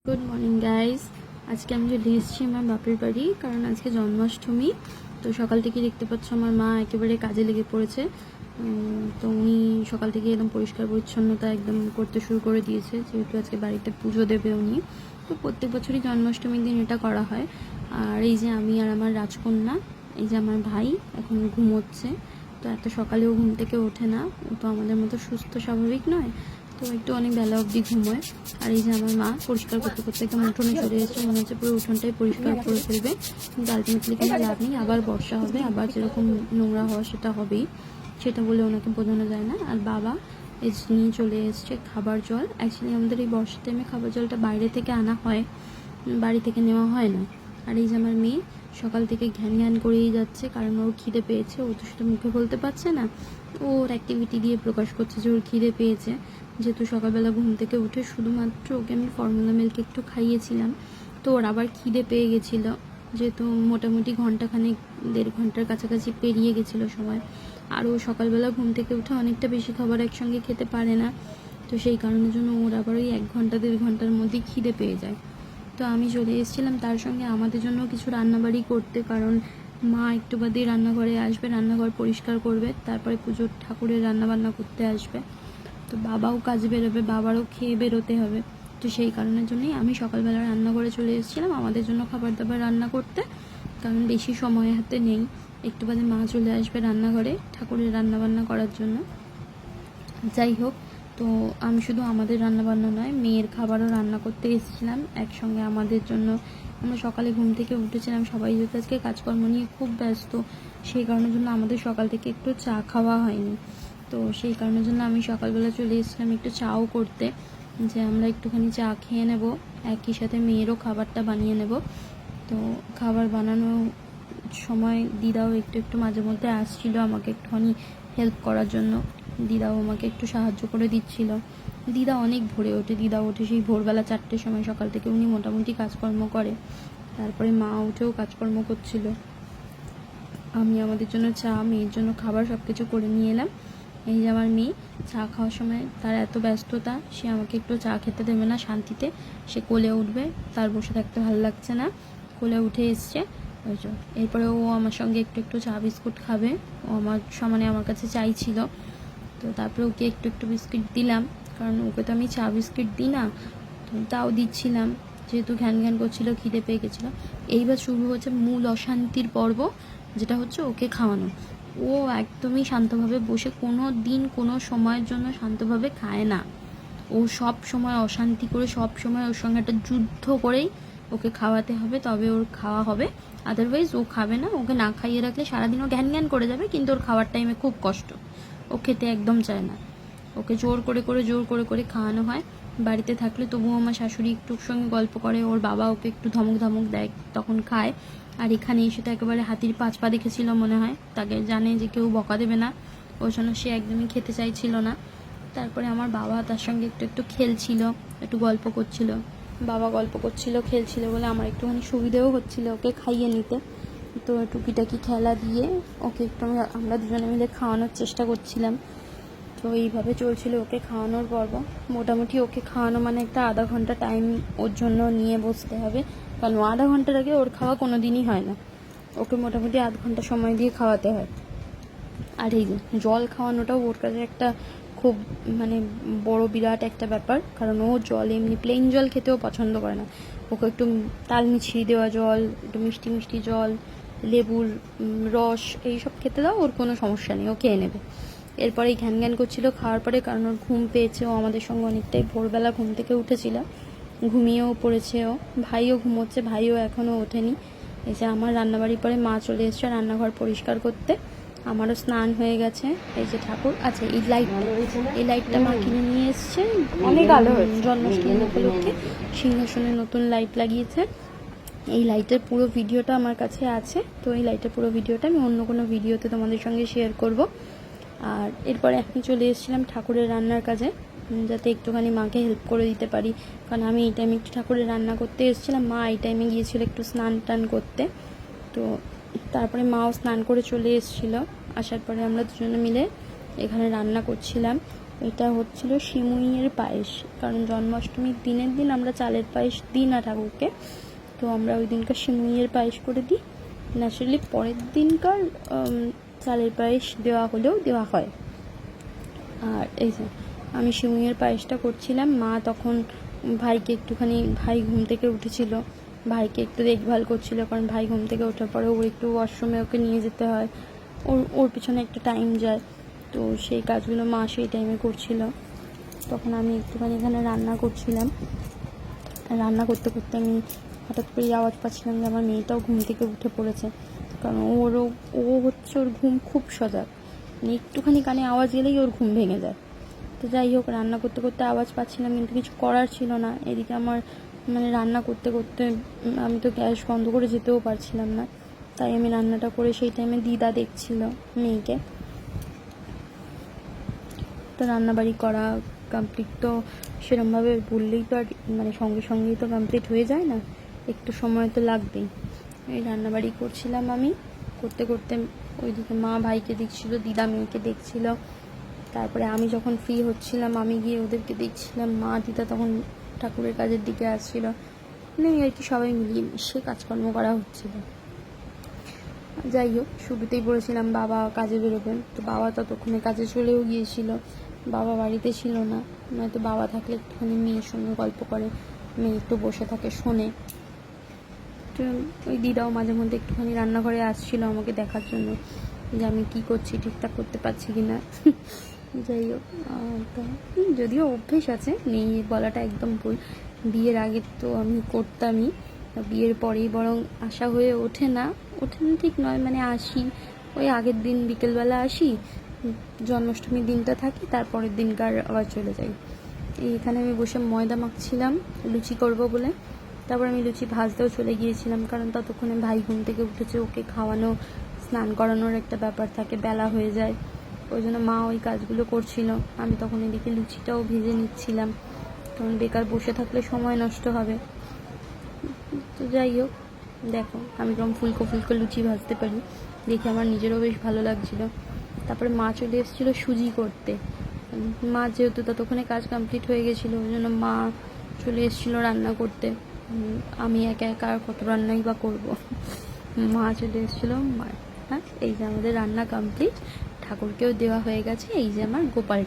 Good morning guys. আজকে আমি চলে এসেছি আমার বাপের বাড়ি, কারণ আজকে জন্মাষ্টমী। তো সকাল থেকে দেখতে পাচ্ছ আমার মা একেবারে কাজে লেগে পড়েছে। তো উনি সকাল থেকে একদম পরিষ্কার পরিচ্ছন্নতা একদম করতে শুরু করে দিয়েছে, যেহেতু আজকে বাড়িতে পুজো দেবে উনি। তো প্রত্যেক বছরই জন্মাষ্টমীর দিন এটা করা হয়। আর এই যে আমি আর আমার রাজকন্যা, এই যে আমার ভাই এখন ঘুমোচ্ছে। তো এত সকালেও ঘুম থেকে ওঠে না, ও তো আমাদের মতো সুস্থ স্বাভাবিক নয়, তো একটু অনেক বেলা অবধি ঘুমোয়। আর এই যে আমার মা পরিষ্কার করতে করতে একদম উঠোনে চলে এসেছে, মনে হচ্ছে পুরো উঠোনটাই পরিষ্কার করে ফেলবে। কিন্তু আলটিমেটলি কোনো লাভ নেই, আবার বর্ষা হবে, আবার যেরকম নোংরা হওয়া সেটা হবেই, সেটা বলে ওনাকে বোঝানো যায় না। আর বাবা এই নিয়ে চলে এসছে খাবার জল। অ্যাকচুয়ালি আমাদের এই বর্ষার টাইমে খাবার জলটা বাইরে থেকে আনা হয়, বাড়ি থেকে নেওয়া হয় না। আর এই যে আমার মেয়ে সকাল থেকে ঘ্যান ঘ্যান করেই যাচ্ছে, কারণ ওর খিদে পেয়েছে। ও তো সেটা মুখে বলতে পারছে না, ওর অ্যাক্টিভিটি দিয়ে প্রকাশ করছে যে ওর খিদে পেয়েছে। যেহেতু সকালবেলা ঘুম থেকে উঠে শুধুমাত্র ওকে আমি ফর্মুলা মিল্ক একটু খাইয়েছিলাম, তো ওর আবার খিদে পেয়ে গেছিলো। যেহেতু মোটামুটি ঘন্টাখানেক 1.5 ঘন্টার কাছাকাছি পেরিয়ে গেছিলো সময়। আর ও সকালবেলা ঘুম থেকে উঠে অনেকটা বেশি খাবার একসঙ্গে খেতে পারে না, তো সেই কারণের জন্য ওর আবার ওই 1 ঘন্টা 1.5 ঘন্টার মধ্যেই খিদে পেয়ে যায়। তো আমি চলে এসেছিলাম তার সঙ্গে আমাদের জন্য কিছু রান্নাবাড়ি করতে, কারণ মা একটু বাদেই রান্নাঘরে আসবে, রান্নাঘর পরিষ্কার করবে, তারপরে পুজোর ঠাকুরের রান্নাবান্না করতে আসবে। তো বাবাও কাজে বেরোবে, বাবারও খেয়ে বেরোতে হবে। তো সেই কারণের জন্যই আমি সকালবেলা রান্নাঘরে চলে এসেছিলাম আমাদের জন্য খাবার দাবার রান্না করতে, কারণ বেশি সময় হাতে নেই। একটু বাদে মা চলে আসবে রান্নাঘরে ঠাকুরের রান্নাবান্না করার জন্য। যাই হোক, তো আমি শুধু আমাদের রান্নাবান্না নয়, মেয়ের খাবারও রান্না করতে এসেছিলাম একসঙ্গে আমাদের জন্য। আমরা সকালে ঘুম থেকে উঠেছিলাম, সবাই যেহেতু আজকে কাজকর্ম নিয়ে খুব ব্যস্ত, সেই কারণের জন্য আমাদের সকাল থেকে একটু চা খাওয়া হয়নি। তো সেই কারণের জন্য আমি সকালবেলা চলে এসেছিলাম একটু চাও করতে, যে আমরা একটুখানি চা খেয়ে নেব, একই সাথে মেয়েরও খাবারটা বানিয়ে নেব। তো খাবার বানানোর সময় দিদাও একটু একটু মাঝে মধ্যে আসছিল আমাকে একটুখানি হেল্প করার জন্য। দিদাও আমাকে একটু সাহায্য করে দিচ্ছিল। দিদা অনেক ভোরে ওঠে, দিদা ওঠে সেই ভোরবেলা 4টের সময় সকাল থেকে, উনি মোটামুটি কাজকর্ম করে। তারপরে মা উঠেও কাজকর্ম করছিল। আমি আমাদের জন্য চা, মেয়ের জন্য খাবার সব কিছু করে নিয়ে এলাম। এই যে আমার মেয়ে চা খাওয়ার সময় তার এত ব্যস্ততা, সে আমাকে একটু চা খেতে দেবে না শান্তিতে, সে কোলে উঠবে, তার বসে থাকতে ভালো লাগছে না, কোলে উঠে এসছে। ওই জন্য এরপরে ও আমার সঙ্গে একটু একটু চা বিস্কুট খাবে, ও আমার সমানে আমার কাছে চাইছিল। তো তারপরে ওকে একটু একটু বিস্কিট দিলাম, কারণ ওকে তো আমি চা বিস্কিট দিই না, তো তাও দিচ্ছিলাম, যেহেতু ঘ্যান ঘ্যান করছিল, খিদে পেয়ে গেছিলো। এইবার শুরু হচ্ছে মূল অশান্তির পর্ব, যেটা হচ্ছে ওকে খাওয়ানো। ও একদমই শান্তভাবে বসে কোনো দিন কোনো সময়ের জন্য শান্তভাবে খায় না। ও সব সময় অশান্তি করে, সব সময় ওর সঙ্গে একটা যুদ্ধ করেই ওকে খাওয়াতে হবে, তবে ওর খাওয়া হবে। আদারওয়াইজ ও খাবে না। ওকে না খাইয়ে রাখলে সারাদিন ও ঘ্যান ঘ্যান করে যাবে, কিন্তু ওর খাওয়ার টাইমে খুব কষ্ট, ও খেতে একদম চায় না। ওকে জোর করে করে খাওয়ানো হয়। বাড়িতে থাকলে তবুও আমার শাশুড়ি একটু সঙ্গে গল্প করে, ওর বাবা ওকে একটু ধমক ধমক দেয়, তখন খায়। আর এখানে এসে তো একেবারে হাতির 5 পা দেখেছিল মনে হয়, তাকে জানে যে কেউ বকা দেবে না, ওই জন্য সে একদমই খেতে চাইছিল না। তারপরে আমার বাবা তার সঙ্গে একটু একটু খেলছিল, একটু গল্প করছিল। বাবা গল্প করছিল, খেলছিল বলে আমার একটুখানি সুবিধেও হচ্ছিল ওকে খাইয়ে নিতে। তো টুকিটাকি খেলা দিয়ে ওকে একটু আমরা দুজনে মিলে খাওয়ানোর চেষ্টা করছিলাম। তো এইভাবে চলছিল ওকে খাওয়ানোর পর্ব। মোটামুটি ওকে খাওয়ানো মানে একটা আধা ঘন্টা টাইম ওর জন্য নিয়ে বসতে হবে, কারণ আধা ঘন্টার আগে ওর খাওয়া কোনো দিনই হয় না। ওকে মোটামুটি আধ ঘন্টা সময় দিয়ে খাওয়াতে হয়। আর এই যে জল খাওয়ানোটাও ওর কাছে একটা খুব মানে বড় বিরাট একটা ব্যাপার, কারণ ও জল এমনি প্লেন জল খেতেও পছন্দ করে না। ওকে একটু তাল মিছরি দেওয়া জল, একটু মিষ্টি মিষ্টি জল, লেবুর রস, এইসব খেতে দাও, ওর কোনো সমস্যা নেই, ও খেয়ে নেবে। এরপরেই ঘ্যান ঘ্যান করছিল খাওয়ার পরে, কারণ ওর ঘুম পেয়েছে। ও আমাদের সঙ্গে অনেকটাই ভোরবেলা ঘুম থেকে উঠেছিল, ঘুমিয়েও পড়েছে ও। ভাইও ঘুমোচ্ছে, ভাইও এখনও ওঠেনি। এই যে আমার রান্নাবাড়ির পরে মা চলে এসছে রান্নাঘর পরিষ্কার করতে। আমারও স্নান হয়ে গেছে। এই যে ঠাকুর আছে, এই লাইটটা মা কিনে নিয়ে এসছে, অনেক আলো হয়েছে জন্মাষ্টমী উপলক্ষে। সিংহাসনে নতুন লাইট লাগিয়েছে। এই লাইটের পুরো ভিডিওটা আমার কাছে আছে, তো এই লাইটের পুরো ভিডিওটা আমি অন্য কোনো ভিডিওতে তোমাদের সঙ্গে শেয়ার করব। আর এরপরে এখন চলে এসেছিলাম ঠাকুরের রান্নার কাজে, যাতে একটুখানি মাকে হেল্প করে দিতে পারি, কারণ আমি এই টাইমে একটু ঠাকুরের রান্না করতে এসেছিলাম, মা এই টাইমে গিয়েছিল একটু স্নান টান করতে। তো তারপরে মাও স্নান করে চলে এসেছিলো, আসার পরে আমরা দুজনে মিলে এখানে রান্না করছিলাম। এটা হচ্ছিল সিমুইয়ের পায়েস, কারণ জন্মাষ্টমীর দিনের দিন আমরা চালের পায়েস দিই না ঠাকুরকে, তো আমরা ওই দিনকার সিমুইয়ের পায়েস করে দিই। ন্যাচারালি পরের দিনকার চালের পায়েস দেওয়া হলেও দেওয়া হয়। আর এই যে আমি সিমুইয়ের পায়েসটা করছিলাম, মা তখন ভাইকে একটুখানি, ভাই ঘুম থেকে উঠেছিল, ভাইকে একটু দেখভাল করছিল, কারণ ভাই ঘুম থেকে ওঠার পরে ও একটু ওয়াশরুমে ওকে নিয়ে যেতে হয়, ওর পিছনে একটা টাইম যায়, তো সেই কাজগুলো মা সেই টাইমে করছিল। তখন আমি একটুখানি এখানে রান্না করছিলাম। রান্না করতে করতে আমি হঠাৎ করে আওয়াজ পাচ্ছিলাম যে আমার মেয়েটাও ঘুম থেকে উঠে পড়েছে, কারণ ও হচ্ছে, ওর ঘুম খুব সজাগ, মানে একটুখানি কানে আওয়াজ গেলেই ওর ঘুম ভেঙে যায়। তো যাই হোক, রান্না করতে করতে আওয়াজ পাচ্ছিলাম, কিন্তু কিছু করার ছিল না। এদিকে আমার মানে রান্না করতে করতে আমি তো গ্যাস বন্ধ করে যেতেও পারছিলাম না, তাই আমি রান্নাটা করে সেই টাইমে দিদা দেখছিল মেয়েকে। তো রান্নাবাড়ি করা কমপ্লিট তো সেরকমভাবে বললেই তো আর মানে সঙ্গে সঙ্গেই তো কমপ্লিট হয়ে যায় না, একটু সময় তো লাগবেই। এই রান্নাবাড়ি করছিলাম আমি, করতে করতে ওইদিকে মা ভাইকে দেখছিল, দিদা মেয়েকে দেখছিল, তারপরে আমি যখন ফ্রি হচ্ছিলাম আমি গিয়ে ওদেরকে দেখছিলাম, মা দিদা তখন ঠাকুরের কাজের দিকে আসছিল, মানে আর কি সবাই মিলিয়ে মিশে কাজকর্ম করা হচ্ছিল। যাই হোক, শুরুতেই বলেছিলাম বাবা কাজে বেরোবেন, তো বাবা ততক্ষণে কাজে চলেও গিয়েছিল, বাবা বাড়িতে ছিল না, নয়তো বাবা থাকলে একটুখানি মেয়ের সঙ্গে গল্প করে, মেয়ে একটু বসে থাকে শোনে। তো ওই দিদাও মাঝে মধ্যে একটুখানি রান্নাঘরে আসছিল আমাকে দেখার জন্য যে আমি কী করছি, ঠিকঠাক করতে পারছি কি না। যাই হোক, তো যদিও অভ্যেস আছে, নেই বলাটা একদম ভুল, বিয়ের আগে তো আমি করতামই, বিয়ের পরেই বরং আসা হয়ে ওঠে না ঠিক নয়, মানে আসি ওই আগের দিন বিকেলবেলা আসি, জন্মাষ্টমীর দিনটা থাকি, তারপরের দিনকার আবার চলে যাই। এইখানে আমি বসে ময়দা মাখছিলাম লুচি করব বলে, তারপর আমি লুচি ভাজতেও চলে গিয়েছিলাম, কারণ ততক্ষণে ভাই ঘুম থেকে উঠেছে, ওকে খাওয়ানো স্নান করানোর একটা ব্যাপার থাকে, বেলা হয়ে যায়, ওই জন্য মা ওই কাজগুলো করছিল, আমি তখন এদিকে লুচিটাও ভেজে নিচ্ছিলাম, কারণ বেকার বসে থাকলে সময় নষ্ট হবে। তো যাই হোক, দেখো আমি কেমন ফুলকো ফুলকো লুচি ভাজতে পারি, দেখে আমার নিজেরও বেশ ভালো লাগছিলো। তারপরে মা চলে এসেছিলো সুজি করতে, মা যেহেতু ততক্ষণে কাজ কমপ্লিট হয়ে গেছিলো, ওই জন্য মা চলে এসেছিলো রান্না করতে, আমি একা একা আর কত রান্নাই বা করবো। মা চলে এসেছিলো, মা, হ্যাঁ এই যে আমাদের রান্না কমপ্লিট, ঠাকুরকেও দেওয়া হয়ে গেছে, এই যে আমার গোপাল।